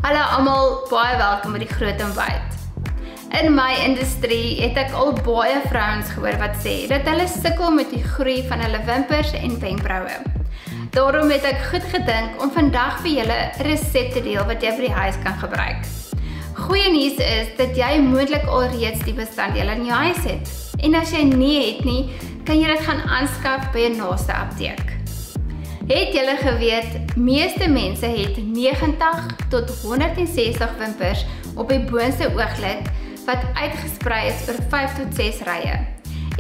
Hallo almal, baie welkom by die Groot Ontbyt. In my industrie het ek al baie vrouens gehoor wat sê dat hulle sukkel met die groei van hulle wimpers en wenkbroue. Daarom het ek goed gedink om vandag vir julle 'n resep te deel wat jy by die huis kan gebruik. Goeie nuus is dat jy moontlik alreeds die bestanddele in jou huis het. En as jy nie het nie, kan jy dit gaan aanskaf by 'n naaste apteek. Het julle geweet, meeste mense het 90 tot 160 wimpers op die boonste ooglid wat uitgesprei is oor 5 tot 6 rye.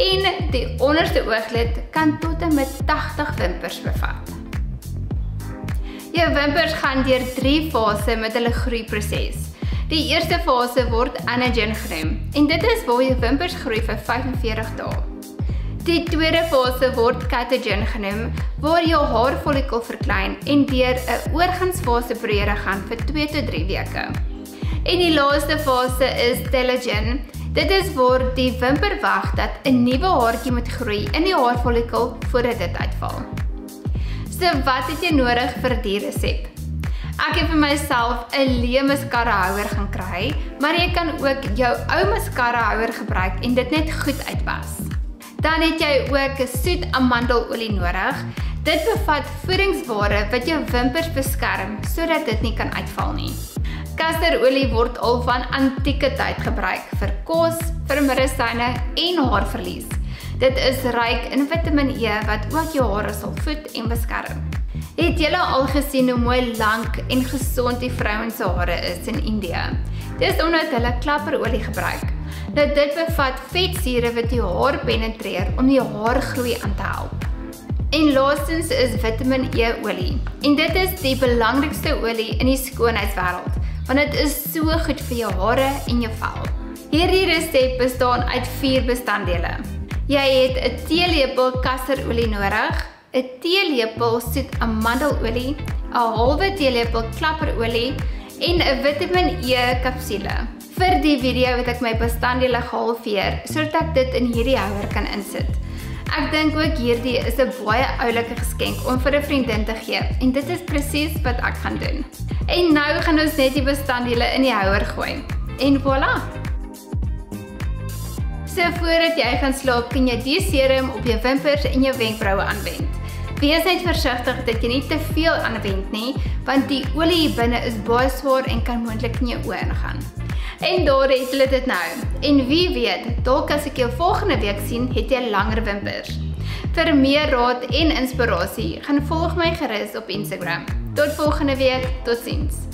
En die onderste ooglid kan tot en met 80 wimpers bevat. Jou wimpers gaan deur 3 fases met hulle groeiproses. Die eerste fase word anagen genoem en dit is waar jou wimpers groei vir 45 dae. Die tweede fase word catagen genoem, waar jou haarfollikel verklein en deur 'n oorgangsfase periode gaan vir 2 tot 3 weke. En die laaste fase is telogen. Dit is waar die wimper wag dat 'n nuwe haartjie moet groei in die haarfollikel voordat dit uitval. So wat het jy nodig vir die resep? Ek het vir myself 'n leë mascara houer gaan kry, maar jy kan ook jou ou mascara houer gebruik en dit net goed uitwas. Dan het jy ook 'n soet amandelolie nodig. Dit bevat voedingsware wat jou wimpers beskerm sodat dit nie kan uitval nie. Kasterolie word al van antieke tyd gebruik vir kos, vir medisyne en haarverlies. Dit is ryk in Vitamiin E wat ook jou hare sal voed en beskerm. Het julle al gesien hoe mooi lank en gesond die vrouens se hare is in Indië? Dis omdat hulle klapperolie gebruik. Nou dit bevat vetsure wat die haar penetreer om die haargroei aan te help. En laastens is Vitamiin E olie. En dit is die belangrikste olie in die skoonheidswêreld, want dit is so goed vir jou hare en jou vel. Hierdie resep bestaan uit 4 bestanddele. Jy het 'n teelepel kasterolie nodig, 'n teelepel soet amandelolie, 'n halwe teelepel klapperolie en 'n Vitamiin E kapsule. Vir die video het ek my bestanddele gehalveer sodat ek dit in hierdie houer kan insit. Ek dink ook hierdie is 'n baie oulike geskenk om vir 'n vriendin te gee en dit is presies wat ek gaan doen. En nou gaan ons net die bestanddele in die houer gooi. En voilà! So voordat jy gaan slaap, kan jy die serum op jou wimpers en jou wenkbroue aanwend. Wees net versigtig dat jy nie te veel aanwend nie, want die olie hier binne is baie swaar en kan moontlik in jou oë ingaan. En daar het hulle dit nou. En wie weet, dalk as ek jou volgende week sien, het jy langer wimpers. Vir meer raad en inspirasie, gaan volg my gerus op Instagram. Tot volgende week, totsiens.